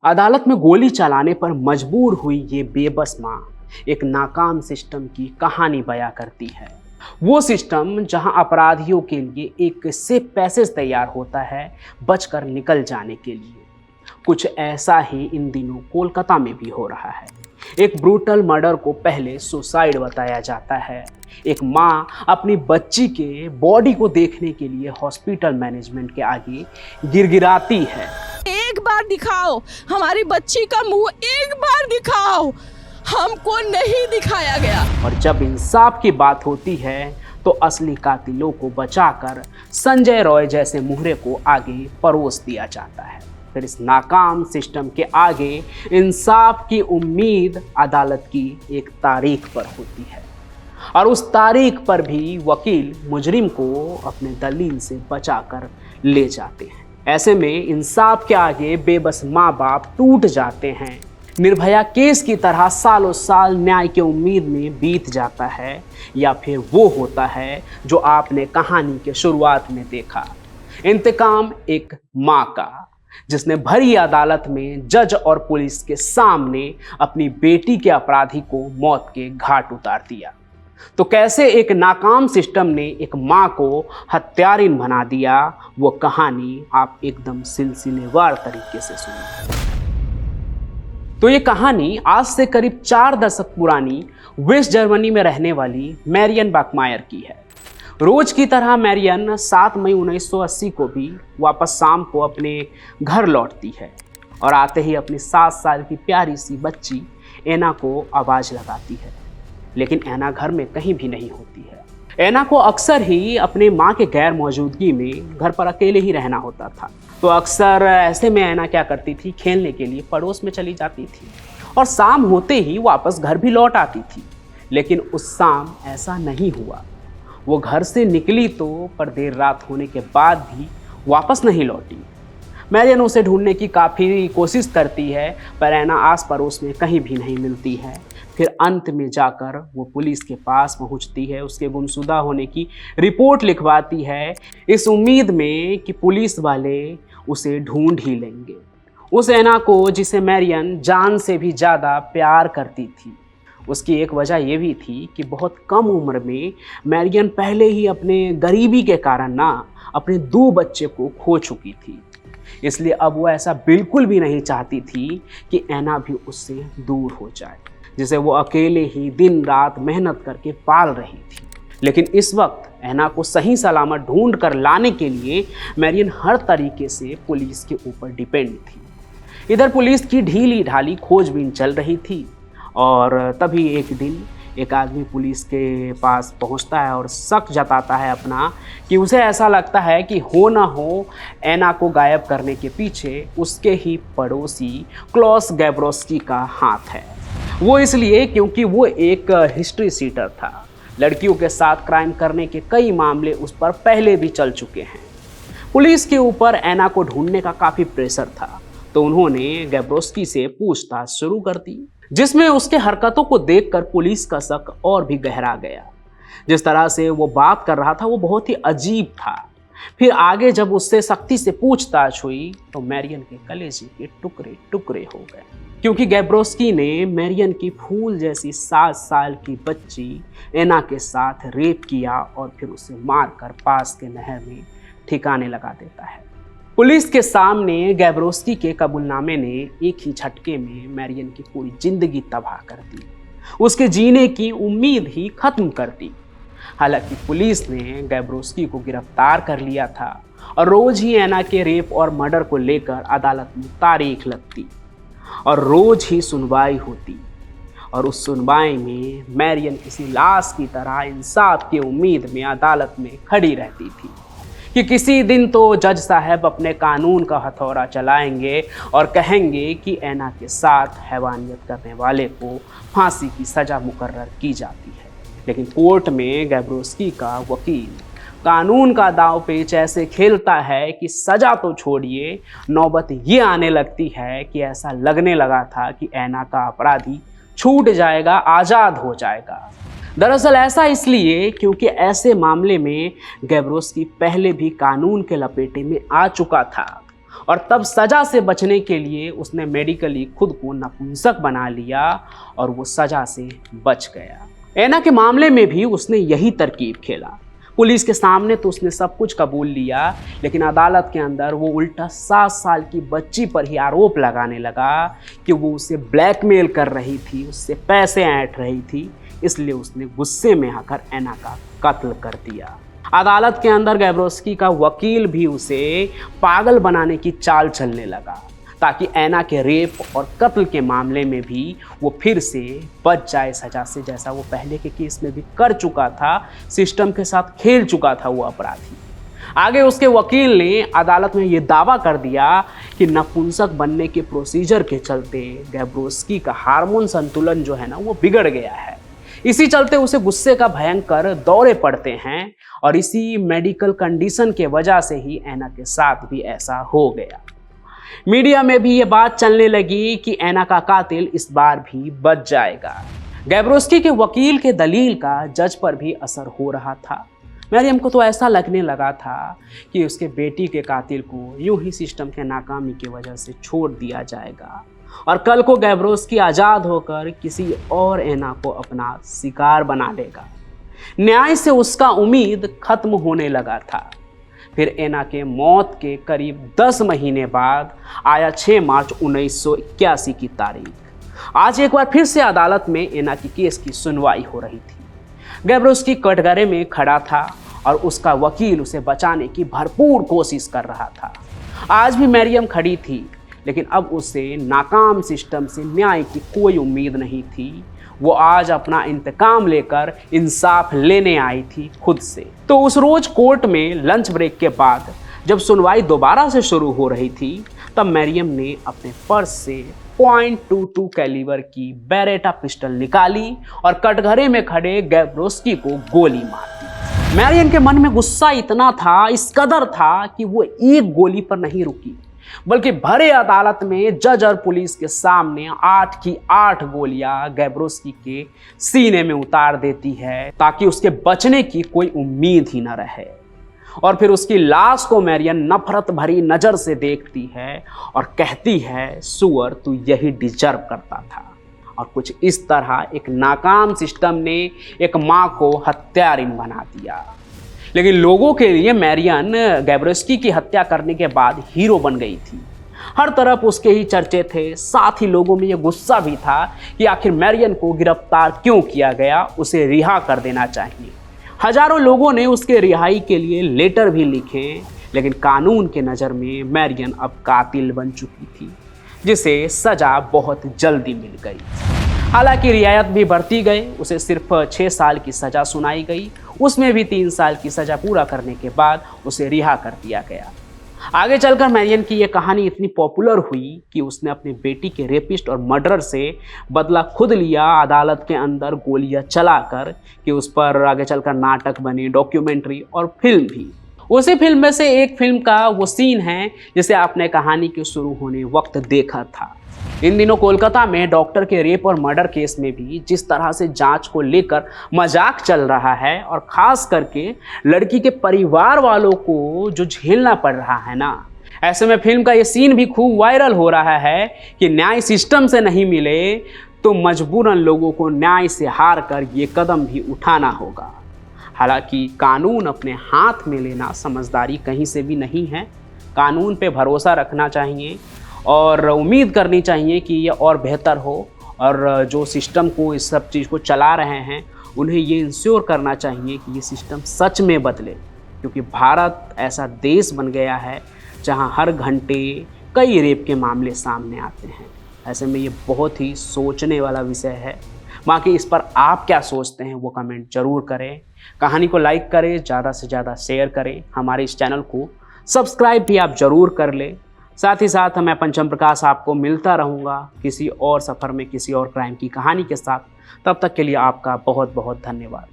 अदालत में गोली चलाने पर मजबूर हुई ये बेबस माँ एक नाकाम सिस्टम की कहानी बयां करती है। वो सिस्टम जहां अपराधियों के लिए एक से पैसेज तैयार होता है बचकर निकल जाने के लिए। कुछ ऐसा ही इन दिनों कोलकाता में भी हो रहा है। एक ब्रूटल मर्डर को पहले सुसाइड बताया जाता है। एक माँ अपनी बच्ची के बॉडी को देखने के लिए हॉस्पिटल मैनेजमेंट के आगे गिड़गिड़ाती है। एक बार दिखाओ हमारी बच्ची का मुंह, एक बार दिखाओ, हमको नहीं दिखाया गया। और जब इंसाफ की बात होती है तो असली कातिलों को बचाकर संजय रॉय जैसे मुहरे को आगे परोस दिया जाता है। फिर इस नाकाम सिस्टम के आगे इंसाफ की उम्मीद अदालत की एक तारीख पर होती है और उस तारीख पर भी वकील मुजरिम को अपने दलील से बचाकर ले जाते हैं। ऐसे में इंसाफ के आगे बेबस माँ बाप टूट जाते हैं। निर्भया केस की तरह सालों साल न्याय की उम्मीद में बीत जाता है, या फिर वो होता है जो आपने कहानी के शुरुआत में देखा, इंतकाम एक माँ का, जिसने भरी अदालत में जज और पुलिस के सामने अपनी बेटी के अपराधी को मौत के घाट उतार दिया। तो कैसे एक नाकाम सिस्टम ने एक माँ को हत्यारिन बना दिया, वो कहानी आप एकदम सिलसिलेवार तरीके से सुनिए। तो ये कहानी आज से करीब 4 दशक पुरानी वेस्ट जर्मनी में रहने वाली मैरियन बाकमायर की है। रोज की तरह मैरियन 7 मई 1980 को भी वापस शाम को अपने घर लौटती है और आते ही अपनी 7 साल की प्यारी सी बच्ची एना को आवाज़ लगाती है, लेकिन एना घर में कहीं भी नहीं होती है। एना को अक्सर ही अपने माँ के गैर मौजूदगी में घर पर अकेले ही रहना होता था। तो अक्सर ऐसे में एना क्या करती थी, खेलने के लिए पड़ोस में चली जाती थी और शाम होते ही वापस घर भी लौट आती थी। लेकिन उस शाम ऐसा नहीं हुआ। वो घर से निकली तो पर देर रात होने के बाद भी वापस नहीं लौटी। मैरियन उसे ढूंढने की काफ़ी कोशिश करती है, पर एना आस पड़ोस में कहीं भी नहीं मिलती है। फिर अंत में जाकर वो पुलिस के पास पहुंचती है, उसके गुमशुदा होने की रिपोर्ट लिखवाती है, इस उम्मीद में कि पुलिस वाले उसे ढूंढ ही लेंगे। उस एना को जिसे मैरियन जान से भी ज़्यादा प्यार करती थी। उसकी एक वजह ये भी थी कि बहुत कम उम्र में मैरियन पहले ही अपने गरीबी के कारण ना अपने 2 बच्चे को खो चुकी थी। इसलिए अब वो ऐसा बिल्कुल भी नहीं चाहती थी कि एना भी उससे दूर हो जाए, जिसे वो अकेले ही दिन रात मेहनत करके पाल रही थी। लेकिन इस वक्त एना को सही सलामत ढूंढ कर लाने के लिए मैरियन हर तरीके से पुलिस के ऊपर डिपेंड थी। इधर पुलिस की ढीली ढाली खोजबीन चल रही थी और तभी एक दिन एक आदमी पुलिस के पास पहुंचता है और शक जताता है अपना कि उसे ऐसा लगता है कि हो ना हो एना को गायब करने के पीछे उसके ही पड़ोसी क्लॉस गैब्रोस्की का हाथ है। वो इसलिए क्योंकि वो एक हिस्ट्री सीटर था। लड़कियों के साथ क्राइम करने के कई मामले उस पर पहले भी चल चुके हैं। पुलिस के ऊपर एना को ढूंढने का काफ़ी प्रेशर था, तो उन्होंने गैब्रोस्की से पूछताछ शुरू कर दी, जिसमें उसके हरकतों को देखकर पुलिस का शक और भी गहरा गया। जिस तरह से वो बात कर रहा था वो बहुत ही अजीब था। फिर आगे जब उससे सख्ती से पूछताछ हुई तो मैरियन के कलेजे के टुकड़े टुकड़े हो गए, क्योंकि गैब्रोस्की ने मैरियन की फूल जैसी 7 साल की बच्ची एना के साथ रेप किया और फिर उसे मारकर पास के नहर में ठिकाने लगा देता है। पुलिस के सामने गैब्रोस्की के कबूलनामे ने एक ही झटके में मैरियन की पूरी जिंदगी तबाह कर दी, उसके जीने की उम्मीद ही खत्म कर दी। हालांकि पुलिस ने गैब्रोस्की को गिरफ्तार कर लिया था और रोज ही एना के रेप और मर्डर को लेकर अदालत में तारीख लगती और रोज ही सुनवाई होती, और उस सुनवाई में मैरियन किसी लाश की तरह इंसाफ की उम्मीद में अदालत में खड़ी रहती थी कि किसी दिन तो जज साहब अपने कानून का हथौड़ा चलाएंगे और कहेंगे कि एना के साथ हैवानियत करने वाले को फांसी की सज़ा मुकर्रर की जाती है। लेकिन कोर्ट में गैब्रोस्की का वकील कानून का दांव पेच ऐसे खेलता है कि सज़ा तो छोड़िए, नौबत ये आने लगती है कि ऐसा लगने लगा था कि एना का अपराधी छूट जाएगा, आज़ाद हो जाएगा। दरअसल ऐसा इसलिए क्योंकि ऐसे मामले में गैब्रोस्की पहले भी कानून के लपेटे में आ चुका था और तब सज़ा से बचने के लिए उसने मेडिकली खुद को नपुंसक बना लिया और वो सज़ा से बच गया। ऐना के मामले में भी उसने यही तरकीब खेला। पुलिस के सामने तो उसने सब कुछ कबूल लिया, लेकिन अदालत के अंदर वो उल्टा 7 साल की बच्ची पर ही आरोप लगाने लगा कि वो उसे ब्लैकमेल कर रही थी, उससे पैसे ऐंठ रही थी, इसलिए उसने गुस्से में आकर ऐना का कत्ल कर दिया। अदालत के अंदर गैब्रोस्की का वकील भी उसे पागल बनाने की चाल चलने लगा ताकि ऐना के रेप और कत्ल के मामले में भी वो फिर से बच जाए सजा से, जैसा वो पहले के केस में भी कर चुका था। सिस्टम के साथ खेल चुका था वो अपराधी। आगे उसके वकील ने अदालत में ये दावा कर दिया कि नपुंसक बनने के प्रोसीजर के चलते गैब्रोस्की का हार्मोन संतुलन जो है ना वो बिगड़ गया है। इसी चलते उसे गुस्से का भयंकर दौरे पड़ते हैं और इसी मेडिकल कंडीशन के वजह से ही ऐना के साथ भी ऐसा हो गया। मीडिया में भी ये बात चलने लगी कि ऐना का कातिल इस बार भी बच जाएगा। गैब्रोस्की के वकील के दलील का जज पर भी असर हो रहा था। मरियम को तो ऐसा लगने लगा था कि उसके बेटी के कातिल को यूं ही सिस्टम के नाकामी की वजह से छोड़ दिया जाएगा और कल को गैब्रोस्की आज़ाद होकर किसी और ऐना को अपना शिकार बना लेगा। न्याय से उसका उम्मीद खत्म होने लगा था। फिर ऐना के मौत के करीब 10 महीने बाद आया 6 मार्च 1981 की तारीख। आज एक बार फिर से अदालत में ऐना की केस की सुनवाई हो रही थी। गैब्रोस्की कटघरे में खड़ा था और उसका वकील उसे बचाने की भरपूर कोशिश कर रहा था। आज भी मरियम खड़ी थी, लेकिन अब उसे नाकाम सिस्टम से न्याय की कोई उम्मीद नहीं थी। वो आज अपना इंतकाम लेकर इंसाफ लेने आई थी खुद से। तो उस रोज कोर्ट में लंच ब्रेक के बाद जब सुनवाई दोबारा से शुरू हो रही थी, तब मरियम ने अपने पर्स से .22 कैलिबर की बेरेटा पिस्टल निकाली और कटघरे में खड़े गैब्रोस्की को गोली मार दी। मरियम के मन में गुस्सा इतना था, इस कदर था कि वो एक गोली पर नहीं रुकी, बल्कि भरे अदालत में जज और पुलिस के सामने 8 की 8 गोलियां गैब्रोस्की के सीने में उतार देती है ताकि उसके बचने की कोई उम्मीद ही न रहे। और फिर उसकी लाश को मरियम नफरत भरी नजर से देखती है और कहती है, सुअर तू यही डिजर्व करता था। और कुछ इस तरह एक नाकाम सिस्टम ने एक माँ को हत्यारिन बना दिया। लेकिन लोगों के लिए मरियम गैब्रोस्की की हत्या करने के बाद हीरो बन गई थी। हर तरफ उसके ही चर्चे थे। साथ ही लोगों में ये गुस्सा भी था कि आखिर मरियम को गिरफ्तार क्यों किया गया, उसे रिहा कर देना चाहिए। हजारों लोगों ने उसके रिहाई के लिए लेटर भी लिखे, लेकिन कानून के नज़र में मरियम अब कातिल बन चुकी थी, जिसे सज़ा बहुत जल्दी मिल गई। हालांकि रियायत भी बढ़ती गई, उसे सिर्फ 6 साल की सज़ा सुनाई गई। उसमें भी 3 साल की सज़ा पूरा करने के बाद उसे रिहा कर दिया गया। आगे चलकर मरियम की यह कहानी इतनी पॉपुलर हुई कि उसने अपनी बेटी के रेपिस्ट और मर्डर से बदला खुद लिया, अदालत के अंदर गोलियां चलाकर, कि उस पर आगे चलकर नाटक बने, डॉक्यूमेंट्री और फिल्म भी। उसी फिल्म में से एक फिल्म का वो सीन है जिसे आपने कहानी के शुरू होने वक्त देखा था। इन दिनों कोलकाता में डॉक्टर के रेप और मर्डर केस में भी जिस तरह से जांच को लेकर मजाक चल रहा है और ख़ास करके लड़की के परिवार वालों को जो झेलना पड़ रहा है ना, ऐसे में फिल्म का ये सीन भी खूब वायरल हो रहा है कि न्याय सिस्टम से नहीं मिले तो मजबूरन लोगों को न्याय से हार कर ये कदम भी उठाना होगा। हालांकि कानून अपने हाथ में लेना समझदारी कहीं से भी नहीं है। कानून पे भरोसा रखना चाहिए और उम्मीद करनी चाहिए कि ये और बेहतर हो, और जो सिस्टम को इस सब चीज़ को चला रहे हैं उन्हें ये इंश्योर करना चाहिए कि ये सिस्टम सच में बदले, क्योंकि भारत ऐसा देश बन गया है जहां हर घंटे कई रेप के मामले सामने आते हैं। ऐसे में ये बहुत ही सोचने वाला विषय है। बाकी इस पर आप क्या सोचते हैं वो कमेंट ज़रूर करें। कहानी को लाइक करें, ज़्यादा से ज़्यादा शेयर करें। हमारे इस चैनल को सब्सक्राइब भी आप ज़रूर कर लें। साथ ही साथ मैं पंचम प्रकाश आपको मिलता रहूँगा किसी और सफ़र में किसी और क्राइम की कहानी के साथ। तब तक के लिए आपका बहुत बहुत धन्यवाद।